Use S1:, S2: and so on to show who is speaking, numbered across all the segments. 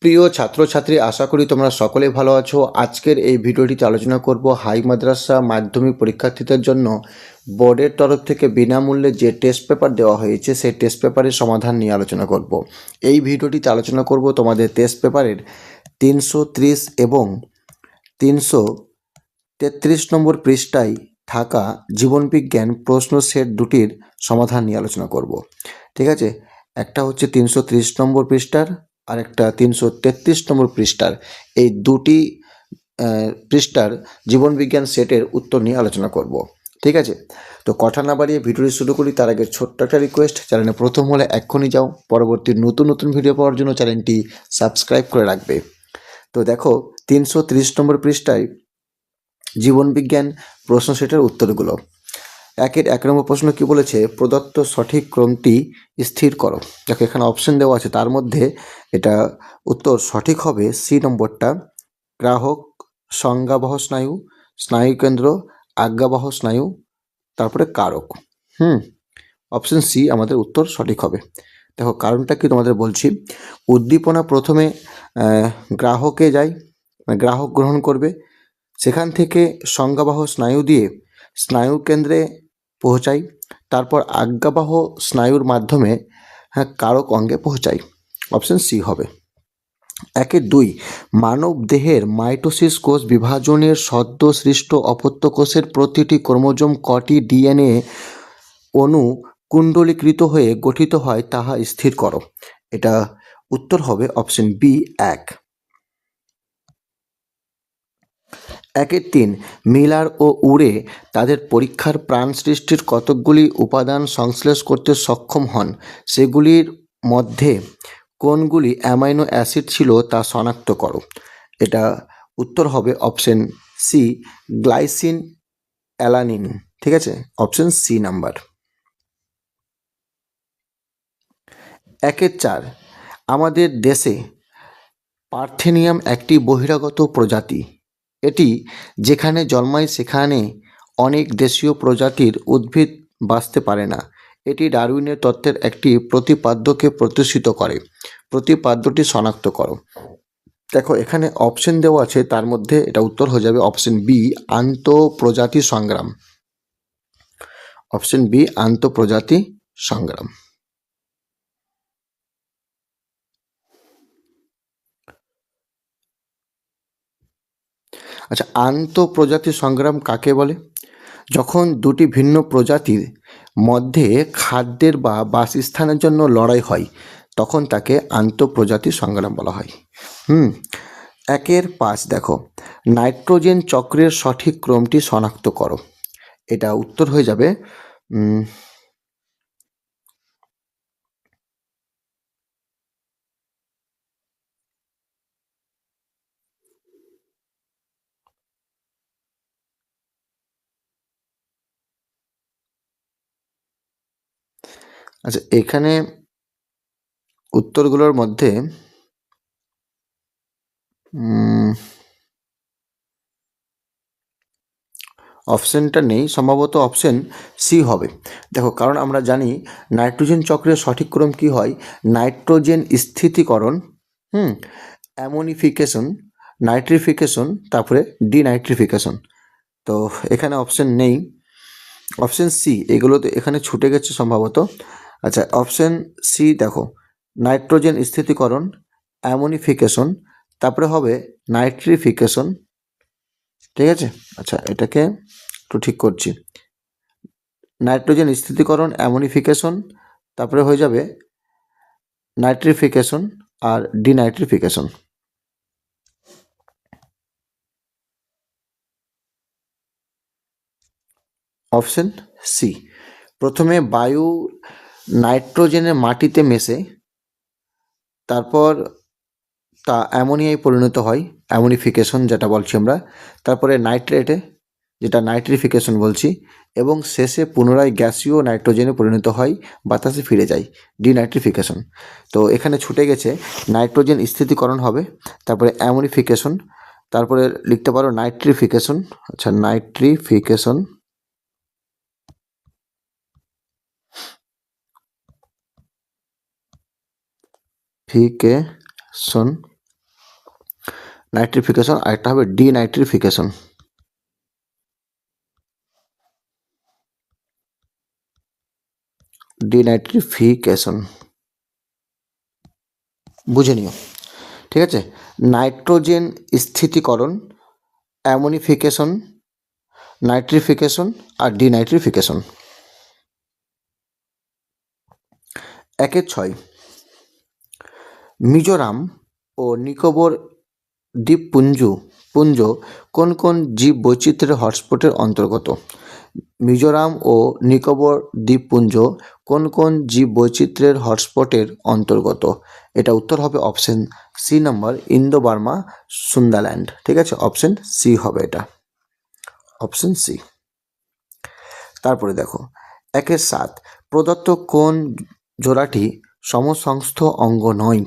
S1: প্রিয় ছাত্রছাত্রী, আশা করি তোমরা সকলেই ভালো আছো। আজকের এই ভিডিওটিতে আলোচনা করব হাই মাদ্রাসা মাধ্যমিক পরীক্ষার্থীদের জন্য বোর্ডের তরফ থেকে বিনামূল্যে যে টেস্ট পেপার দেওয়া হয়েছে সেই টেস্ট পেপারের সমাধান নিয়ে আলোচনা করব। এই ভিডিওটিতে আলোচনা করব তোমাদের টেস্ট পেপারের 330 এবং 333 নম্বর পৃষ্ঠায় থাকা জীবনবিজ্ঞান প্রশ্ন সেট দুটির সমাধান নিয়ে আলোচনা করব। ঠিক আছে, একটা হচ্ছে 330 নম্বর পৃষ্ঠার আর একটা 333 নম্বর পৃষ্ঠার, এই দুটি পৃষ্ঠার জীবনবিজ্ঞান সেটের উত্তর নিয়ে আলোচনা করব। ঠিক আছে, তো কথা না বাড়িয়ে ভিডিওটি শুরু করি। তার আগে ছোট্ট একটা রিকোয়েস্ট, চ্যানেলে প্রথম হলে এক্ষুনি যাও, পরবর্তী নতুন নতুন ভিডিও পাওয়ার জন্য চ্যানেলটি সাবস্ক্রাইব করে রাখবে। তো দেখো 330 নম্বর পৃষ্ঠায় জীবনবিজ্ঞান প্রশ্ন সেটের উত্তরগুলো। এক নম্বর প্রশ্ন কি বলেছে, প্রদত্ত সঠিক ক্রমটি স্থির করো। দেখো এখানে অপশন দেওয়া আছে, তার মধ্যে এটা উত্তর সঠিক হবে সি নম্বরটা, গ্রাহক, সংজ্ঞাবহ স্নায়ু, স্নায়ুকেন্দ্র, আজ্ঞাবহ স্নায়ু, তারপরে কারক। অপশন সি আমাদের উত্তর সঠিক হবে। দেখো কারণটা কি তোমাদের বলছি। উদ্দীপনা প্রথমে গ্রাহকে যায়, গ্রাহক গ্রহণ করবে, সেখান থেকে সংজ্ঞাবাহ স্নায়ু দিয়ে স্নায়ু কেন্দ্রে পৌঁছাই, তারপর আজ্ঞাবাহ স্নায়ুর মাধ্যমে কারক অঙ্গে পৌঁছাই। অপশন সি হবে। 2 মানব দেহের মাইটোসিস কোষ বিভাজনের সদ্য সৃষ্ট অপত্য কোষের প্রতিটি ক্রোমোজোম কটি ডিএনএ অণু কুণ্ডলীকৃত হয়ে গঠিত হয় তাহা স্থির করো। এটা উত্তর হবে অপশন বি 1। 3 মিলার ও উরে তাদের পরীক্ষার প্রাণ সৃষ্টির কতকগুলি উপাদান সংশ্লেষ করতে সক্ষম হন, সেগুলির মধ্যে কোনগুলি অ্যামাইনো অ্যাসিড ছিল তা শনাক্ত করো। এটা উত্তর হবে অপশন সি, গ্লাইসিন অ্যালানিন। ঠিক আছে, অপশন সি নাম্বার। 4 আমাদের দেশে পার্থেনিয়াম একটি বহিরাগত প্রজাতি। এটি যেখানে জন্মায় সেখানে অনেক দেশীয় প্রজাতির উদ্ভিদ বাঁচতে পারে না। এটি ডারউইনের তত্ত্বের একটি প্রতিপাদ্যকে প্রদর্শিত করে। প্রতিপাদ্যটি শনাক্ত করো। দেখো এখানে অপশন দেওয়া আছে, তার মধ্যে এটা উত্তর হয়ে যাবে অপশন বি, আন্তঃপ্রজাতি সংগ্রাম। অপশন বি, আন্তঃপ্রজাতি সংগ্রাম। আচ্ছা, আন্তঃপ্রজাতি সংগ্রাম কাকে বলে? যখন দুটি ভিন্ন প্রজাতির মধ্যে খাদ্যের বা বাসস্থানের জন্য লড়াই হয় তখন তাকে আন্তঃপ্রজাতি সংগ্রাম বলা হয়। 5 দেখো, নাইট্রোজেন চক্রের সঠিক ক্রমটি শনাক্ত করো। এটা উত্তর হয়ে যাবে আচ্ছা, এখানে উত্তরগুলোর মধ্যে অপশানটা নেই, সম্ভবত অপশান সি হবে। দেখো কারণ আমরা জানি নাইট্রোজেন চক্রের সঠিক ক্রম কী হয়, নাইট্রোজেন স্থিতিকরণ, অ্যামোনিফিকেশন, নাইট্রিফিকেশন, তারপরে ডিনাইট্রিফিকেশন। তো এখানে অপশান নেই, অপশান সি এগুলোতে এখানে ছুটে গেছে সম্ভবত। আচ্ছা, অপশান সি দেখো, নাইট্রোজেন স্থিতিকরণ, অ্যামোনিফিকেশন, তারপরে হবে নাইট্রিফিকেশন। ঠিক আছে, আচ্ছা এটাকে একটু ঠিক করছি। নাইট্রোজেন স্থিতিকরণ, অ্যামোনিফিকেশন, তারপরে হয়ে যাবে নাইট্রিফিকেশন আর ডিনাইট্রিফিকেশন। Option C. প্রথমে বায়ু নাইট্রোজেনের মাটিতে মেশে, তারপর তা অ্যামোনিয়ায় পরিণত হয়, অ্যামোনিফিকেশন যেটা বলছি আমরা, তারপরে নাইট্রেটে যেটা নাইট্রিফিকেশন বলছি, এবং শেষে পুনরায় গ্যাসীয় নাইট্রোজেনে পরিণত হয়, বাতাসে ফিরে যায়, ডিনাইট্রিফিকেশন। তো এখানে ছুটে গেছে নাইট্রোজেন স্থিতিকরণ হবে, তারপরে অ্যামোনিফিকেশন, তারপরে লিখতে পারো নাইট্রিফিকেশন। আচ্ছা, নাইট্রিফিকেশন, ফিকেশন, নাইট্রিফিকেশন, আরেকটা হবে ডিনাইট্রিফিকেশন। ডিনাইট্রিফিকেশন বুঝে নিও, ঠিক আছে। নাইট্রোজেন স্থিতিকরণ, অ্যামোনিফিকেশন, নাইট্রিফিকেশন আর ডিনাইট্রিফিকেশন। 1-6 মিজোরাম ও নিকোবর দ্বীপপুঞ্জ পুঞ্জ কোন কোন জীব বৈচিত্র্যের হটস্পটের অন্তর্গত? মিজোরাম ও নিকোবর দ্বীপপুঞ্জ কোন কোন জীব বৈচিত্র্যের হটস্পটের অন্তর্গত? এটা উত্তর হবে option C number, Indo Burma Sundaland. ঠিক আছে, অপশন সি হবে এটা, অপশন সি। তারপরে দেখো 1-7 প্রদত্ত কোন জোড়াটি সমসংস্থ অঙ্গ নয়?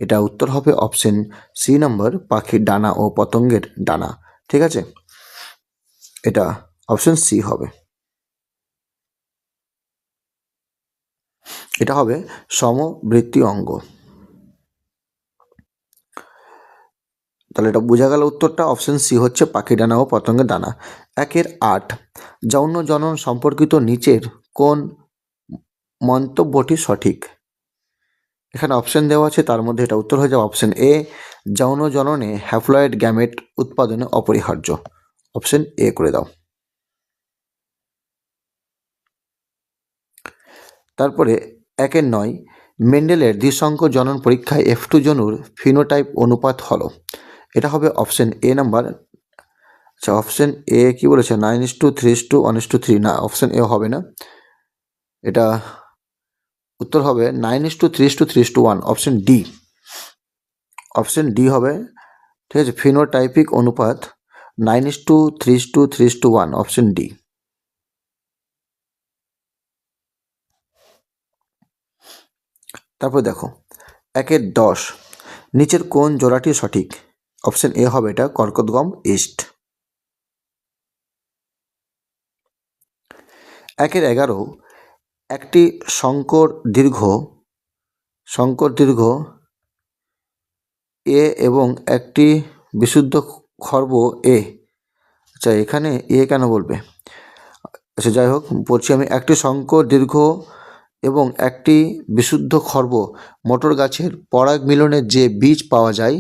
S1: এটা উত্তর হবে অপশন সি নাম্বার, পাখির ডানা ও পতঙ্গের ডানা। ঠিক আছে, এটা অপশন সি হবে, এটা হবে সমবৃত্তি অঙ্গ। তাহলে এটা বোঝা গেল, উত্তরটা অপশন সি হচ্ছে পাখি ডানা ও পতঙ্গের ডানা। 1-8 যৌন জনন সম্পর্কিত নিচের কোন মন্তব্যটি সঠিক? এখানে অপশন দেওয়া আছে, তার মধ্যে এটা উত্তর হয়ে যাবে অপশন এ, যৌন জননে হ্যাপ্লয়েড গ্যামেট উৎপাদনে অপরিহার্য। অপশন এ করে দাও। তারপরে 1-9 মেন্ডেলের দ্বিসংখ্য জনন পরীক্ষায় F2 জনুর ফিনোটাইপ অনুপাত হলো। এটা হবে অপশন এ নাম্বার। আচ্ছা, অপশন এ কি বলেছে, 9:3:1:3? না, অপশন এ হবে না, এটা উত্তর হবে 9:3:3:1, অপশন ডি। অপশন ডি হবে, ঠিক আছে, ফিনোটাইপিক অনুপাত 9:3:3:1, অপশন ডি। তারপর দেখো 1-10 নিচের কোন জোড়াটি সঠিক? অপশন এ হবে এটা, কর্কটগম ইস্ট। 1-11 একটি সংকর দীর্ঘ এ এবং একটি বিশুদ্ধ খর্ব এ। আচ্ছা, এখানে এ কেন বলবে? আচ্ছা, যাই হোক, বলছি আমি, একটি সংকর দীর্ঘ এবং একটি বিশুদ্ধ খর্ব মটর গাছের পরাগ মিলনে যে বীজ পাওয়া যায়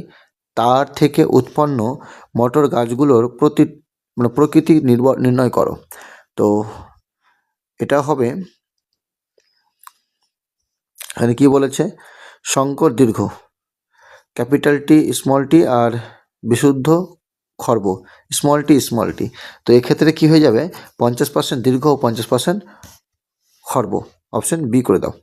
S1: তার থেকে উৎপন্ন মটর গাছগুলোর প্রকৃতি নির্ণয় করো। তো এটা হবে, এখানে কি বলেছে, সংকর দীর্ঘ, ক্যাপিটাল টি স্মল টি, আর বিশুদ্ধ খর্ব স্মল টি। তো এক্ষেত্রে কি হয়ে যাবে, 50% দীর্ঘ ও 50% খর্ব। অপশন বি করে দাও।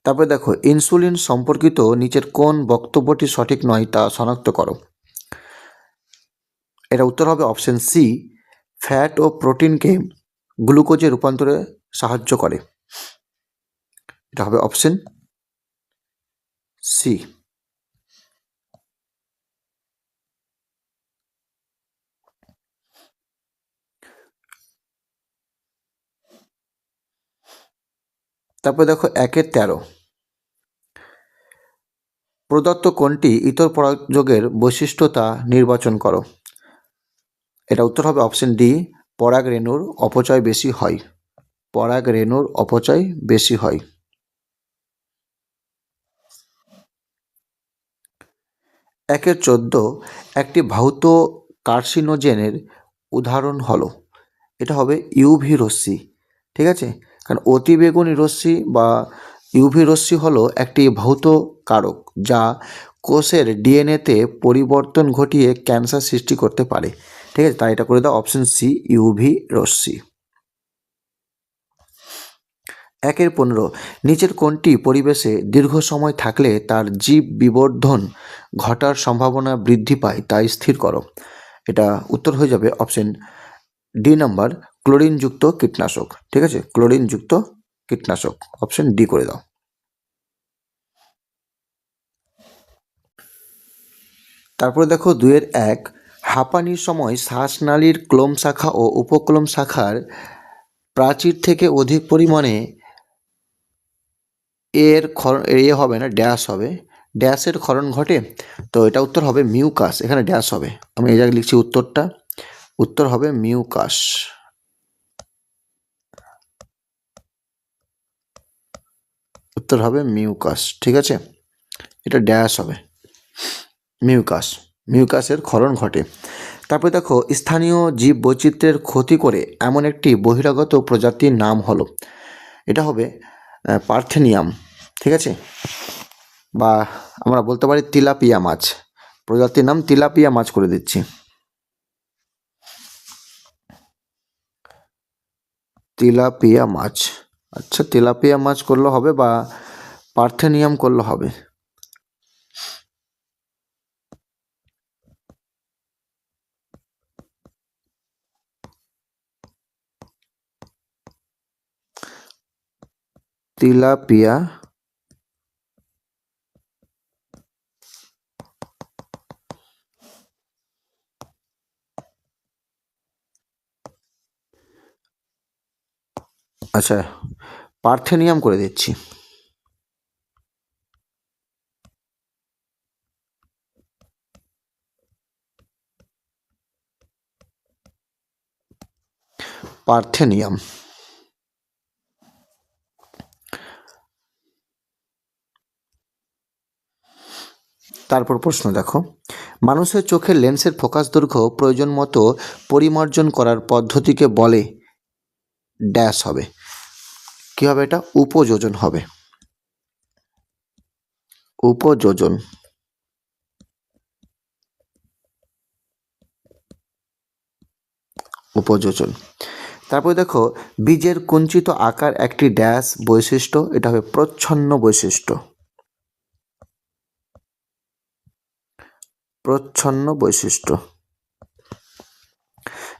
S1: তারপরে দেখো, ইনসুলিন সম্পর্কিত নিচের কোন বক্তব্যটি সঠিক নয় তা শনাক্ত করো। এটা উত্তর হবে অপশন সি, ফ্যাট ও প্রোটিনকে গ্লুকোজে রূপান্তরে সাহায্য করে। এটা হবে অপশন সি। তারপরে দেখো 1-13 প্রদত্ত কোনটি ইতর পরাগযোগের বৈশিষ্ট্যতা নির্বাচন করো। এটা উত্তর হবে অপশন ডি, পরাগ রেণুর অপচয় বেশি হয়। পরাগ রেণুর অপচয় বেশি হয়। 1-14 একটি ভৌত কার্সিনোজেনের উদাহরণ হলো। এটা হবে ইউভি রশ্মি। ঠিক আছে, কারণ অতিবেগুনি রশ্মি বা ইউভি রশ্মি হলো একটি ভৌত কারক যা কোষের ডিএনএতে পরিবর্তন ঘটিয়ে ক্যান্সার সৃষ্টি করতে পারে। ঠিক আছে, তাই এটা করে দাও অপশন সি, ইউভি রশ্মি। 1-15 নিচের কোনটি পরিবেশে দীর্ঘ সময় থাকলে তার জীব বিবর্ধন ঘটার সম্ভাবনা বৃদ্ধি পায় তা স্থির করো। এটা উত্তর হয়ে যাবে অপশন ডি নাম্বার, ক্লোরিনযুক্ত কীটনাশক। ঠিক আছে, ক্লোরিনযুক্ত কীটনাশক, অপশন ডি করে দাও। তারপরে দেখো 2-1 হাঁপানির সময় শ্বাসনালীর ক্লোম শাখা ও উপক্লোম শাখার প্রাচীর থেকে অধিক পরিমাণে এর হবে না, ড্যাশ হবে, ড্যাশের ক্ষরণ ঘটে। তো এটা উত্তর হবে মিউকাস, এখানে ড্যাশ হবে। আমি এই জায়গায় লিখছি উত্তরটা, উত্তর হবে মিউকাস। উত্তর হবে মিউকাস, ঠিক আছে, এটা ড্যাশ হবে, মিউকাস, মিউকাসের ক্ষরণ ঘটে। তারপরে দেখো, স্থানীয় জীব বৈচিত্র্যের ক্ষতি করে এমন একটি বহিরাগত প্রজাতির নাম হলো, এটা হবে পার্থেনিয়াম, ঠিক আছে, বা আমরা বলতে পারি তিলাপিয়া মাছ, প্রজাতির নাম তিলাপিয়া মাছ করে দিচ্ছি। তিলাপিয়া মাছ, আচ্ছা তিলাপিয়া মাছ করলে হবে বা পার্থেনিয়াম করলে হবে। তিলাপিয়া আচ্ছা পার্থেনিয়াম করে দিচ্ছি। পার্থেনিয়াম। তারপর প্রশ্ন দেখো, মানুষের চোখের লেন্সের ফোকাস দৈর্ঘ্য প্রয়োজন মতো পরিমার্জন করার পদ্ধতিকে বলে ড্যাশ হবে, কি হবে এটা, উপযোজন হবে, উপযোজন। উপযোজন। তারপরে দেখো, বীজের কুঞ্চিত আকার একটি ড্যাশ বৈশিষ্ট্য, এটা হবে প্রচ্ছন্ন বৈশিষ্ট্য, প্রচ্ছন্ন বৈশিষ্ট্য।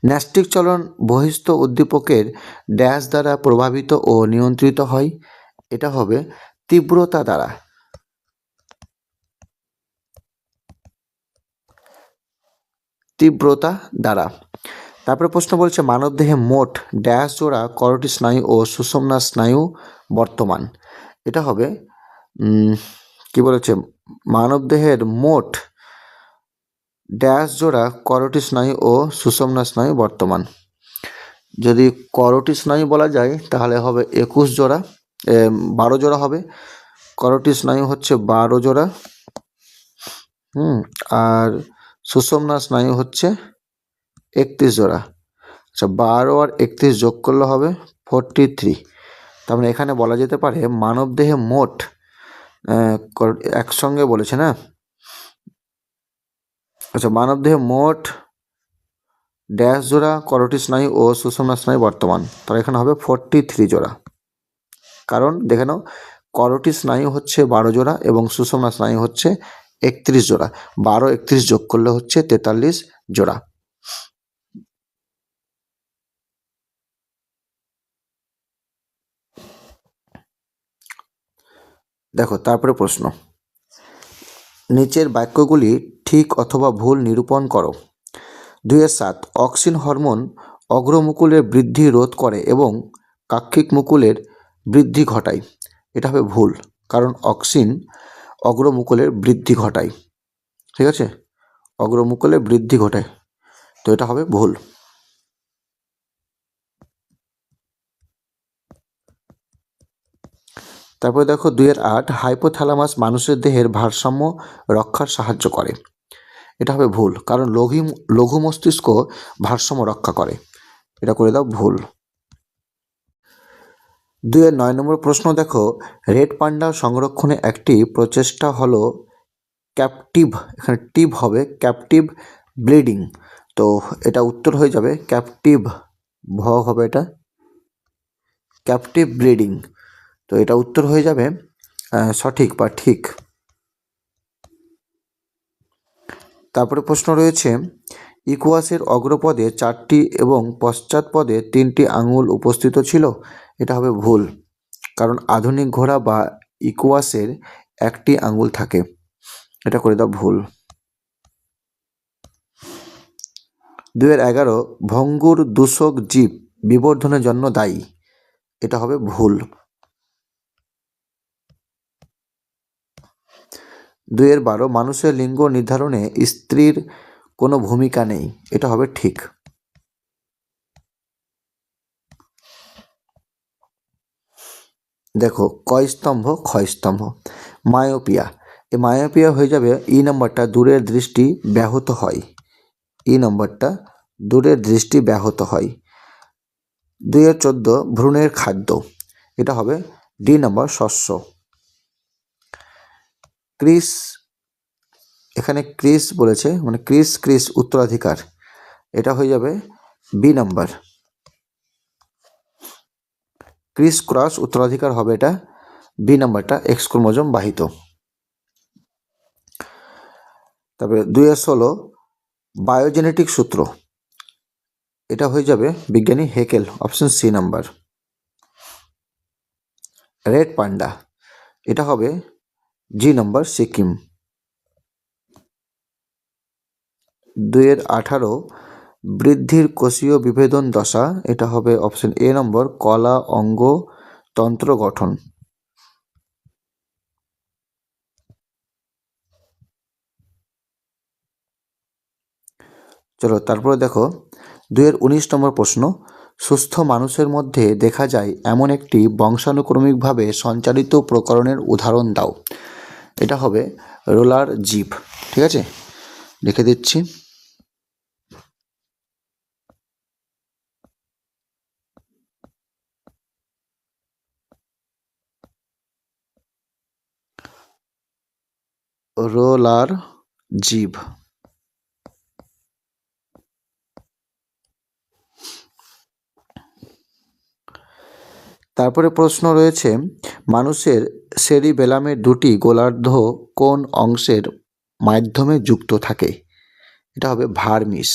S1: ন্যাস্টিক চলন বহিস্থ উদ্দীপকের ড্যাশ দ্বারা প্রভাবিত ও নিয়ন্ত্রিত হয়, এটা হবে তীব্রতা দ্বারা, তীব্রতা দ্বারা। তারপরে প্রশ্ন বলছে, মানবদেহে মোট ড্যাশ জোড়া করোটি স্নায়ু ও সুষুম্না স্নায়ু বর্তমান, এটা হবে কি বলেছে, মানবদেহের মোট ড্যাশ জোড়া করোটি স্নায়ু ও সুষুম্না স্নায়ু বর্তমান। যদি করোটি স্নায়ু বলা যায় তাহলে হবে 21 জোড়া, 12 জোড়া হবে, করোটি স্নায়ু হচ্ছে 12 জোড়া, আর সুষুম্না স্নায়ু হচ্ছে 31 জোড়া। আচ্ছা 12 আর 31 যোগ করলে হবে 43। তার মানে এখানে বলা যেতে পারে মানবদেহে মোট একসঙ্গে বলেছে না, আচ্ছা মানবদেহে মোট ড্যাশ জোড়া করোটি স্নায়ু ও সুষুম্না স্নায়ু বর্তমান, তাহলে এখানে হবে 43 জোড়া। কারণ দেখে নাও, করোটি স্নায়ু হচ্ছে 12 জোড়া এবং সুষুম্না স্নায়ু হচ্ছে 31 জোড়া, 12 31 যোগ করলে হচ্ছে 43 জোড়া। দেখো তারপরে প্রশ্ন, নিচের বাক্যগুলি ঠিক অথবা ভুল নিরূপণ করো। 2-7, অক্সিন হরমোন অগ্রমুকুলের বৃদ্ধি রোধ করে এবং কাক্ষিক মুকুলের বৃদ্ধি ঘটায়, এটা হবে ভুল, কারণ অক্সিন অগ্রমুকুলের বৃদ্ধি ঘটায়, ঠিক আছে, অগ্রমুকুলের বৃদ্ধি ঘটায়, তো এটা হবে ভুল। তারপরে দেখো 2-8, হাইপোথ্যালামাস মানুষের দেহের ভারসাম্য রক্ষার সাহায্য করে, এটা হবে ভুল, কারণ লঘু মস্তিষ্ক ভারসাম্য রক্ষা করে, এটা করে দাও ভুল। 2-9 নম্বর প্রশ্ন দেখো, রেড পান্ডা সংরক্ষণে একটি প্রচেষ্টা হলো ক্যাপটিভ, এখানে টিভ হবে, ক্যাপটিভ ব্লিডিং, তো এটা উত্তর হয়ে যাবে ক্যাপটিভ, ভ হবে এটা, ক্যাপটিভ ব্লিডিং, তো এটা উত্তর হয়ে যাবে সঠিক বা ঠিক। তারপরে প্রশ্ন রয়েছে, ইকুয়াসের অগ্রপদে 4টি এবং পশ্চাৎপদে 3টি আঙুল উপস্থিত ছিল, এটা হবে ভুল, কারণ আধুনিক ঘোড়া বা ইকুয়াসের 1টি আঙুল থাকে, এটা করে দাও ভুল। 2-11, ভঙ্গুর দূষক জীব বিবর্ধনের জন্য দায়ী, এটা হবে ভুল। 2-12 মানুষের লিঙ্গ নির্ধারণে স্ত্রীর কোনো ভূমিকা নেই, এটা হবে ঠিক। দেখো কয় স্তম্ভ, ক্ষয় স্তম্ভ। মায়োপিয়া, এই মায়োপিয়া হয়ে যাবে নম্বরটা দূরের দৃষ্টি ব্যাহত হয়, নম্বরটা দূরের দৃষ্টি ব্যাহত হয়। 2-14 ভ্রূণের খাদ্য, এটা হবে নম্বর শস্য। ক্রিস, এখানে ক্রিস বলেছে মানে ক্রিস উত্তরাধিকার, এটা হয়ে যাবে নম্বর। ক্রিস ক্রস উত্তরাধিকার হবে এটা, নম্বরটা এক্স ক্রোমোজোম বাহিত। তারপরে 2-16 বায়োজেনেটিক সূত্র, এটা হয়ে যাবে বিজ্ঞানী Haeckel, option C number. Red panda, এটা হবে নম্বর সিকিম। 2-18 বৃদ্ধির কোষীয় বিভেদন দশা, এটা হবে অপশন এ নম্বর কলা অঙ্গ তন্ত্র গঠন। চলো তারপরে দেখো 2-19 নম্বর প্রশ্ন, সুস্থ মানুষের মধ্যে দেখা যায় এমন একটি বংশানুক্রমিকভাবে সঞ্চালিত প্রকরণের উদাহরণ দাও, এটা হবে রোলার জিভ। ঠিক আছে, লিখে দিচ্ছি। রোলার জিভ। তারপরে প্রশ্ন রয়েছে মানুষের সেরিবেলামের দুটি গোলার্ধ কোন অংশের মাধ্যমে যুক্ত থাকে, এটা হবে ভার্মিস।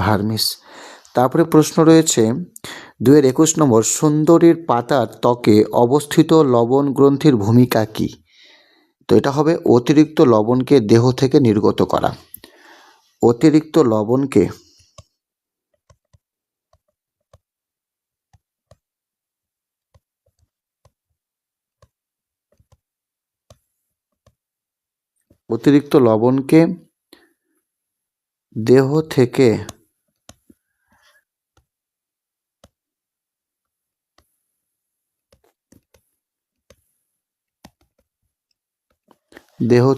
S1: ভার্মিস। তারপরে প্রশ্ন রয়েছে 2-21 নম্বর সুন্দরীর পাতার ত্বকে অবস্থিত লবণ গ্রন্থির ভূমিকা কী, তো এটা হবে অতিরিক্ত লবণকে দেহ থেকে নির্গত করা। অতিরিক্ত লবণকে অতিরিক্ত লবণকে দেহ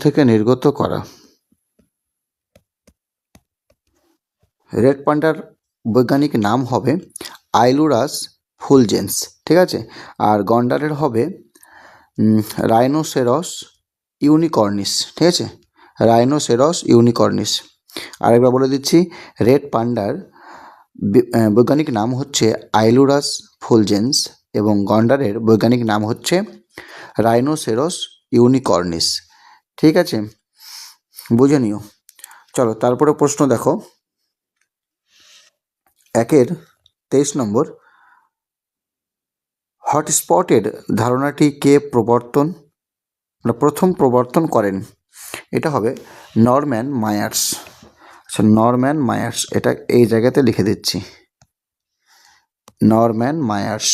S1: থেকে নির্গত করা। রেড পান্ডার বৈজ্ঞানিক নাম হবে আইলুরাস ফুলজেন্স। ঠিক আছে, আর গন্ডারের হবে রাইনোসেরস ইউনিকর্নিস। ঠিক আছে, রাইনোসেরস ইউনিকর্নিস। আরেকবার বলে দিচ্ছি, রেড পান্ডার বৈজ্ঞানিক নাম হচ্ছে আইলুরাস ফুলজেন্স এবং গন্ডারের বৈজ্ঞানিক নাম হচ্ছে রাইনোসেরস ইউনিকর্নিস। ঠিক আছে, বুঝে নিও। চলো তারপরে প্রশ্ন দেখো 1-23 নম্বর, হটস্পটের ধারণাটি কে প্রথম প্রবর্তন করেন, এটা হবে নরম্যান মায়ার্স। আচ্ছা, নরম্যান মায়ার্স, এটা এই জায়গাতে লিখে দিচ্ছি, Norman Myers.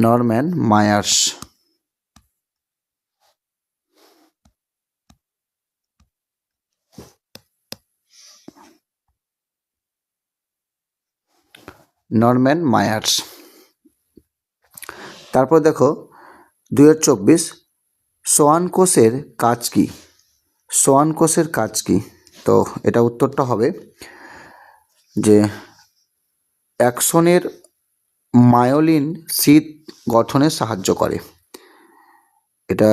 S1: Norman Myers. Norman Myers. তারপর দেখো 2024 সোয়ান কোষের কাজ কি, সোয়ান কোষের কাজ কি, তো এটা উত্তরটা হবে যে অ্যাক্সনের মায়োলিন শীত গঠনে সাহায্য করে। এটা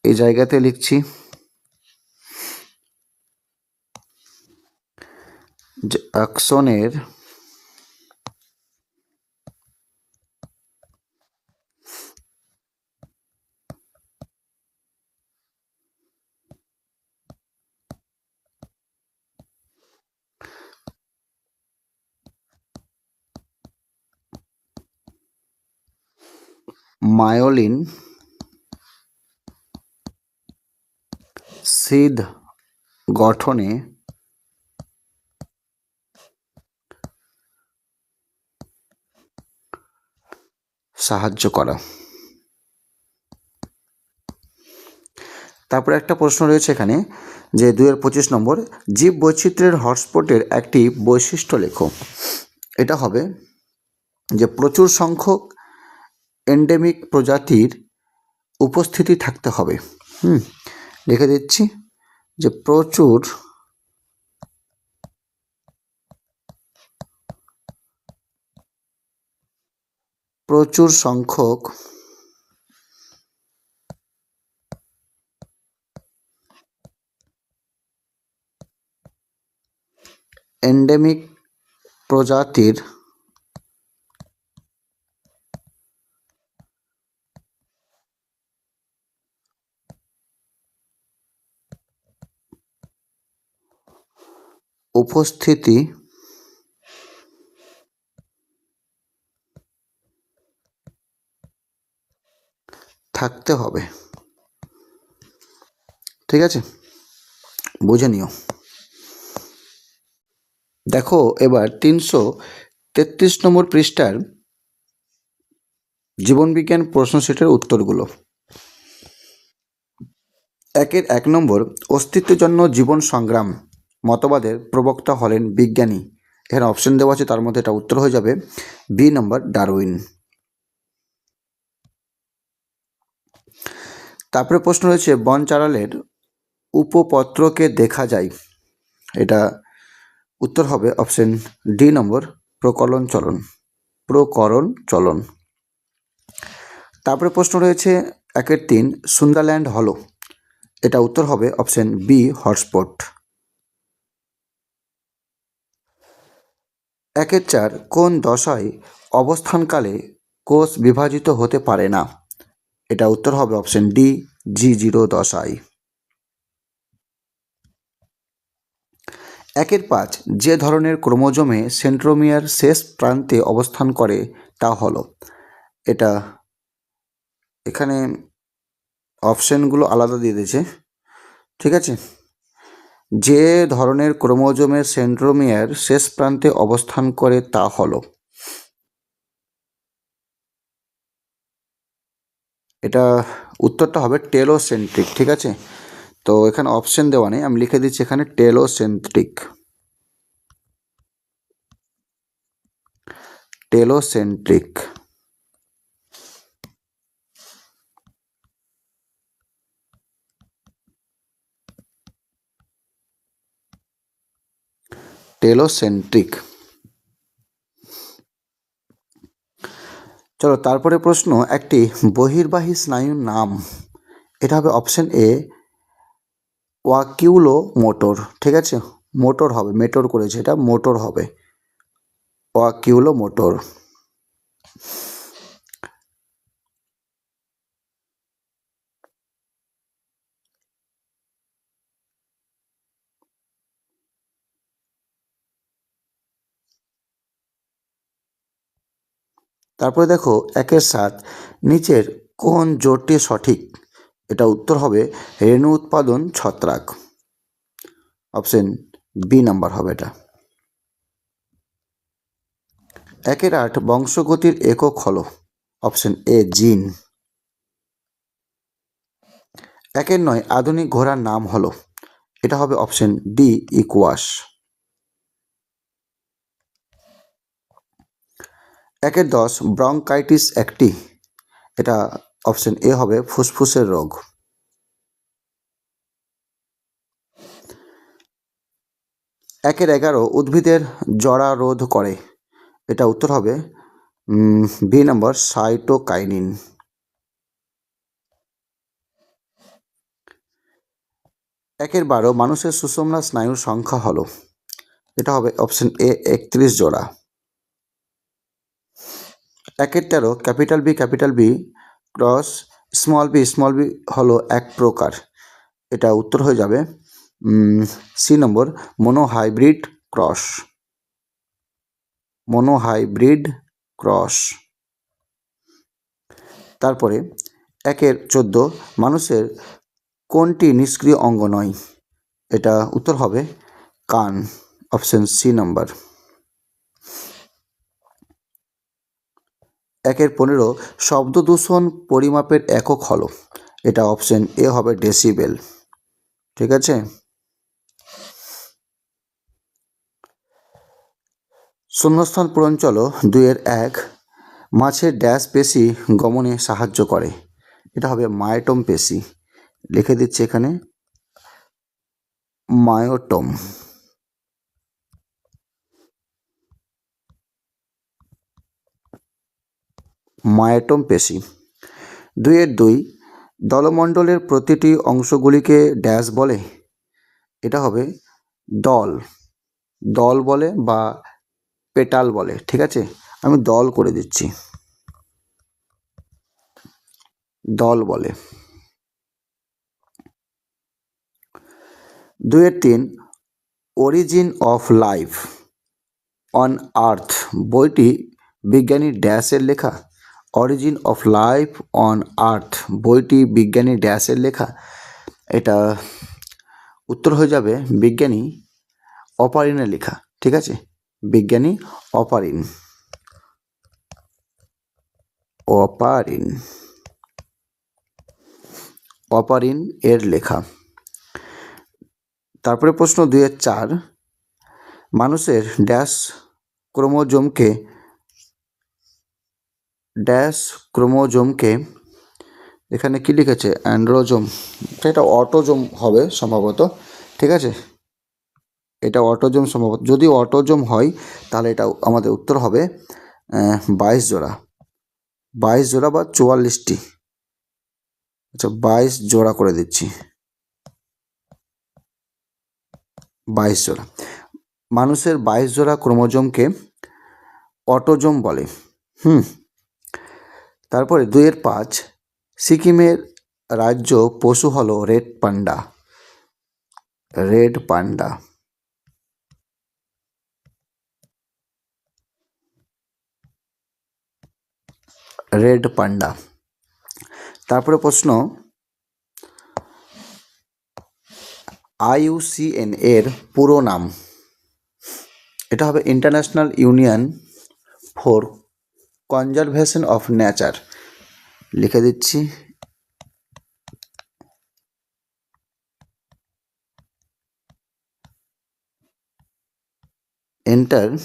S1: এই জায়গাতে লিখছি যে অ্যাক্সনের মায়োলিন সিদ গঠনে সাহায্য করা। তারপরে একটা প্রশ্ন রয়েছে এখানে যে 2025 নম্বর, জীব বৈচিত্র্যের হটস্পটের একটি বৈশিষ্ট্য লেখো। এটা হবে যে প্রচুর সংখ্যক এন্ডেমিক প্রজাতির উপস্থিতি থাকতে হবে। লিখে দিচ্ছি যে প্রচুর সংখ্যক এন্ডেমিক প্রজাতির উপস্থিতি থাকতে হবে। ঠিক আছে, বুঝে নিও। দেখো এবার 333 নম্বর পৃষ্ঠার জীবনবিজ্ঞান প্রশ্ন সেটের উত্তরগুলো। 1 নম্বর, অস্তিত্বের জন্য জীবন সংগ্রাম মতবাদের প্রবক্তা হলেন বিজ্ঞানী। এখানে অপশন দেওয়া আছে, তার মধ্যে এটা উত্তর হয়ে যাবে বি নম্বর, ডারউইন। তারপরে প্রশ্ন রয়েছে, বন চারালের উপপত্রকে দেখা যায়। এটা উত্তর হবে অপশন ডি নম্বর, প্রকরণ চলন। তারপরে প্রশ্ন রয়েছে 1-3, সুন্দারল্যান্ড হলো। এটা উত্তর হবে অপশন বি, হটস্পট। 1-4, কোন দশায় অবস্থানকালে কোষ বিভাজিত হতে পারে না। এটা উত্তর হবে অপশন ডি, G0 দশায়। 1-5, যে ধরনের ক্রোমোজোমে সেন্ট্রোমিয়ার শেষ প্রান্তে অবস্থান করে তা হলো। এটা এখানে অপশনগুলো আলাদা দিয়ে দিয়েছে। ঠিক আছে, যে ধরনের ক্রোমোজোমের সেন্ট্রোমিয়ার শেষ প্রান্তে অবস্থান করে তা হলো, এটা উত্তরটা হবে টেলোসেন্ট্রিক। ঠিক আছে, তো এখানে অপশন দেওয়া নেই, আমি লিখে দিচ্ছি এখানে টেলোসেন্ট্রিক। চলো তারপরে প্রশ্ন, একটি বহির্বাহী স্নায়ুর নাম। এটা হবে অপশন এ, ওয়াকিউলো মোটর। ঠিক আছে, মোটর হবে, মেটর করেছে, এটা মোটর হবে, ওয়াকিউলো মোটর। তারপরে দেখো 1-7, নিচের কোন জোটটি সঠিক। এটা উত্তর হবে রেণু উৎপাদন ছত্রাক, অপশন বি নাম্বার হবে এটা। 1-8, বংশগতির একক হলো। অপশন এ, জিন। 1-9, আধুনিক ঘোড়ার নাম হলো। এটা হবে অপশন ডি, ইকুয়াস। 1-10, ব্রঙ্কাইটিস একটি। এটা অপশন এ হবে ফুসফুসের রোগ। 1-11, উদ্ভিদের জরা রোধ করে। এটা উত্তর হবে বি নম্বর, সাইটোকাইনিন। 1-12, মানুষের সুষুম্না স্নায়ুর সংখ্যা হলো। এটা হবে অপশন এ, 31 জোড়া। 1-13, capital B cross small B হলো এক প্রকার। এটা উত্তর হয়ে যাবে সি নম্বর, মনোহাইব্রিড ক্রস। তারপরে 1-14 মানুষের কোনটি নিষ্ক্রিয় অঙ্গ নয়? এটা উত্তর হবে কান, অপশন সি নাম্বার। 1-15 শব্দ দূষণ পরিমাপের একক হলো, এটা অপশন এ হবে ডেসিবেল। ঠিক আছে, শূন্যস্থান পূরণ চলো। 2-1 মাছের ড্যাশ পেশি গমনে সাহায্য করে, এটা হবে মায়োটম পেশি। লিখে দিচ্ছি এখানে মায়োটম। মায়োটম পেশি। 2-2 দলমণ্ডলের প্রতিটি অংশগুলিকে ড্যাশ বলে, এটা হবে দল। দল বলে বা পেটাল বলে। ঠিক আছে, আমি দল করে দিচ্ছি, দল বলে। 2-3 origin of life on earth বইটি বিজ্ঞানী ড্যাশের লেখা। Origin of life on earth বইটি বিজ্ঞানী ড্যাশের লেখা, এটা উত্তর হয়ে যাবে বিজ্ঞানী অপারিনের লেখা। ঠিক আছে, বিজ্ঞানী অপারিন। অপারিন, অপারিন এর লেখা। তারপরে প্রশ্ন 2-4 মানুষের ড্যাশ ক্রোমোজোমকে এখানে কি লিখেছে অ্যান্ড্রোজোম, এটা অটোজোম হবে সম্ভবত। ঠিক আছে, এটা অটোজোম সম্ভবত, যদি অটোজোম হয় তাহলে এটা আমাদের উত্তর হবে 22 জোড়া। 22 জোড়া বা 44টি। আচ্ছা, 22 জোড়া করে দিচ্ছি, 22 জোড়া। মানুষের 22 জোড়া ক্রোমোজোমকে অটোজোম বলে। তারপরে 2-5 সিকিমের রাজ্য পশু হলো red panda. Red panda. Red panda. তারপরে প্রশ্ন IUCN এর পুরো নাম, এটা হবে international union for conservation of nature. লিখে দিচ্ছি international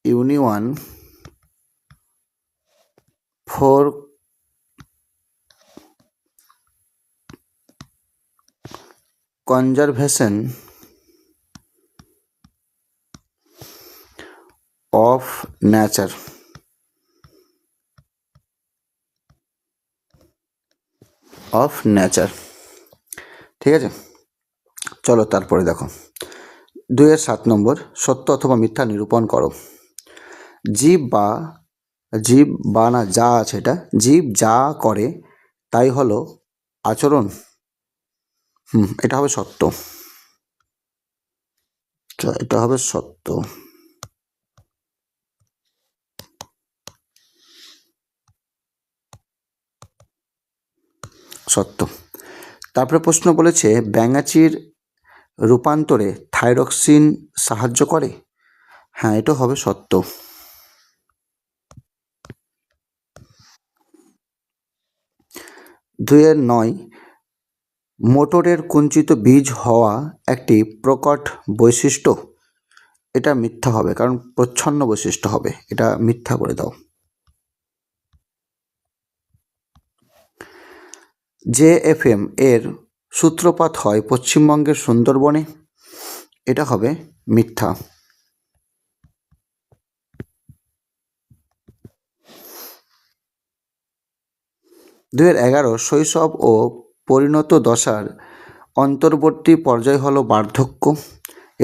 S1: union for conservation of nature. Of nature. ঠিক আছে, চলো তারপরে দেখো 2-7 নম্বর সত্য অথবা মিথ্যা নিরূপণ করো। জীব বা না যা আছে, এটা জীব যা করে তাই হলো আচরণ। এটা হবে সত্য। এটা হবে সত্য। সত্য। তারপরে প্রশ্ন বলেছে ব্যাঙাচির রূপান্তরে থাইরক্সিন সাহায্য করে। হ্যাঁ, এটা হবে সত্য। 2-9 মোটরের কুঞ্চিত বীজ হওয়া একটি প্রকট বৈশিষ্ট্য। এটা মিথ্যা হবে, কারণ প্রচ্ছন্ন বৈশিষ্ট্য হবে, এটা মিথ্যা করে দাও। JFM এর সূত্রপাত হয় পশ্চিমবঙ্গের সুন্দরবনে। এটা হবে মিথ্যা। 2-11 শৈশব ও পরিণত দশার অন্তর্বর্তী পর্যায় হলো বার্ধক্য।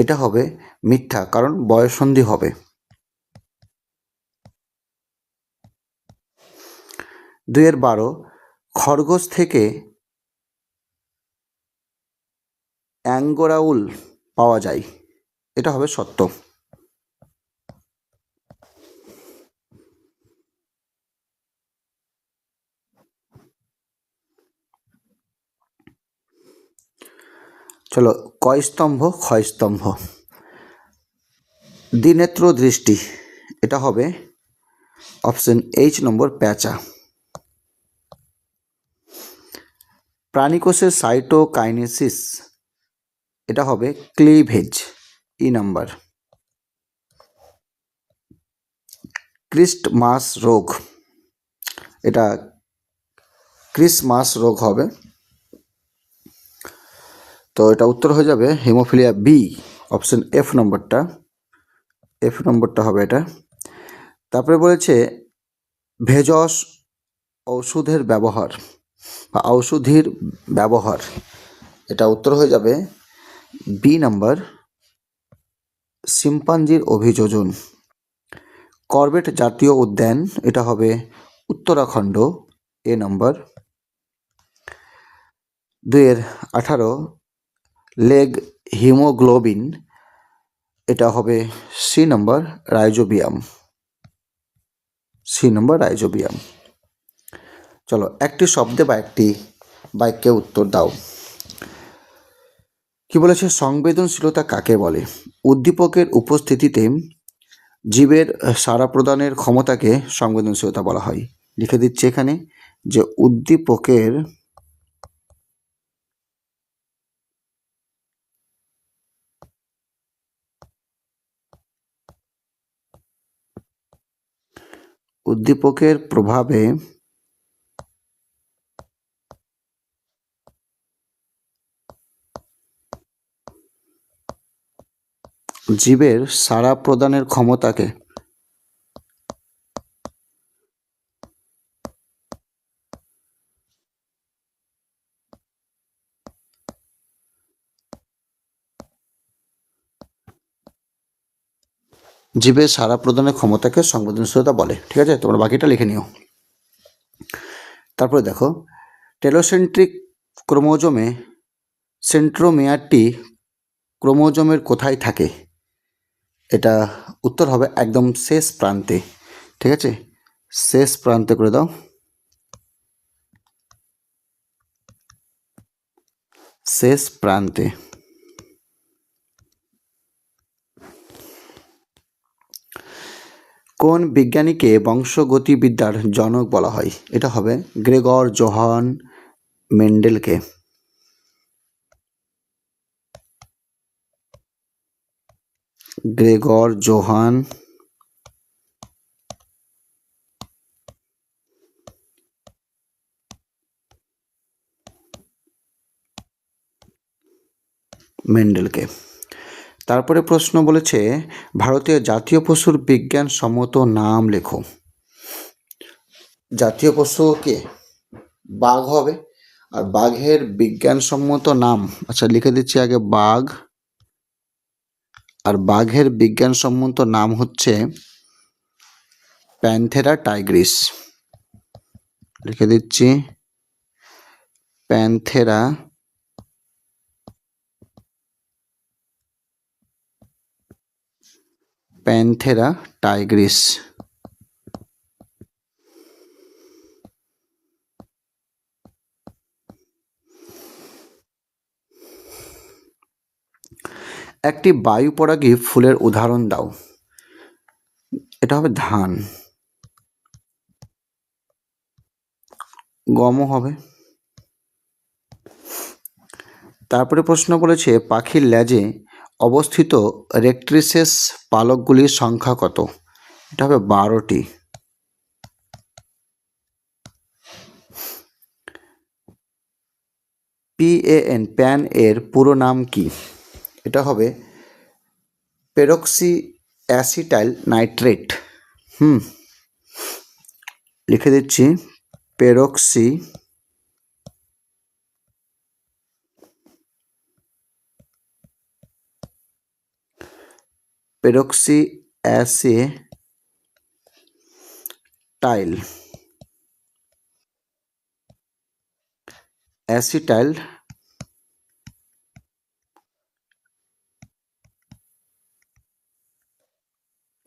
S1: এটা হবে মিথ্যা, কারণ বয়ঃসন্ধি হবে। 2-12 খরগোশ থেকে অ্যাঙ্গোরা উল পাওয়া যায়, এটা হবে সত্য। চলো, কয় স্তম্ভ ক্ষয় স্তম্ভ? দ্বিনেত্র দৃষ্টি, এটা হবে অপশন এইচ নম্বর প্যাঁচা। প্রাণীকোষের সাইটোকাইনেসিস, এটা হবে ক্লিভেজ, ই নাম্বার। ক্রিস্টমাস রোগ, এটা ক্রিসমাস রোগ হবে, তো এটা উত্তর হয়ে যাবে হিমোফিলিয়া বি, অপশন এফ নম্বরটা হবে এটা। তারপরে বলেছে ভেষজ ঔষধির ব্যবহার, এটা উত্তর হয়ে যাবে বি নাম্বার, শিম্পাঞ্জির অভিযোজন। করবেট জাতীয় উদ্যান, এটা হবে উত্তরাখণ্ড, এ নম্বর। 2018 লেগ হিমোগ্লোবিন, এটা হবে সি নম্বর রাইজোবিয়াম। চলো, একটি শব্দে বা একটি বাক্যে উত্তর দাও। কি বলেছে, সংবেদনশীলতা কাকে বলে? উদ্দীপকের উপস্থিতিতে জীবের সাড়া প্রদানের ক্ষমতাকে সংবেদনশীলতা বলা হয়। লিখে দিচ্ছি এখানে যে উদ্দীপকের প্রভাবে জীবের সাড়া প্রদানের ক্ষমতাকে জীবের সাড়া প্রদানের ক্ষমতাকে সংবেদনশীলতা বলে। ঠিক আছে, তোমরা বাকিটা লিখে নিও। তারপরে দেখো, টেলোসেন্ট্রিক ক্রোমোজোমে সেন্ট্রোমিয়ারটি ক্রোমোজোমের কোথায় থাকে? এটা উত্তর হবে একদম শেষ প্রান্তে। ঠিক আছে, শেষ প্রান্তে করে দাও, শেষ প্রান্তে। কোন বিজ্ঞানীকে বংশগতিবিদ্যার জনক বলা হয়? এটা হবে গ্রেগর জোহান মেন্ডেলকে। গ্রেগর জোহান মেন্ডেলকে। তারপরে প্রশ্ন বলেছে ভারতীয় জাতীয় পশুর বিজ্ঞানসম্মত নাম লেখো। জাতীয় পশু কে? বাঘ হবে। আর বাঘের বিজ্ঞানসম্মত নাম, আচ্ছা লিখে দিচ্ছি আগে বাঘ, আর বাঘের বিজ্ঞানসম্মত নাম হচ্ছে প্যান্থেরা টাইগ্রিস। লিখে দিচ্ছি প্যান্থেরা টাইগ্রিস। একটি বায়ুপরাগী ফুলের উদাহরণ দাও। এটা হবে ধান। গমও হবে। তারপরে প্রশ্ন বলেছে পাখির লেজে অবস্থিত রেক্ট্রিসেস পালকগুলির সংখ্যা কত? এটা হবে 12টি। প্যান এর পুরো নাম কি? এটা হবে পেরক্সি অ্যাসিটাইল নাইট্রেট। লিখে দিচ্ছি পেরক্সি অ্যাসিটাইল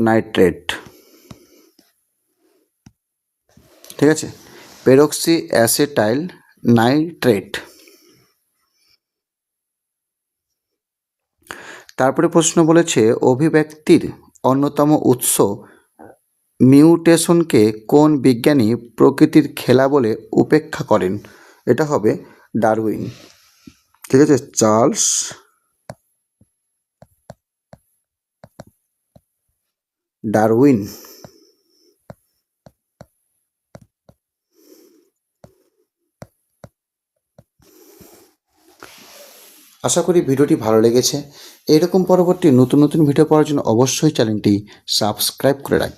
S1: নাইট্রেট। ঠিক আছে, পেরক্সি অ্যাসেটাইল নাইট্রেট। তারপরে প্রশ্ন বলেছে অভিব্যক্তির অন্যতম উৎস মিউটেশনকে কোন বিজ্ঞানী প্রকৃতির খেলা বলে উপেক্ষা করেন? এটা হবে ডারউইন। ঠিক আছে, চার্লস ডারউইন। আশা করি ভিডিওটি ভালো লেগেছে। এরকম পরবর্তী নতুন নতুন ভিডিও পাওয়ার জন্য অবশ্যই চ্যানেলটি সাবস্ক্রাইব করে রাখবেন।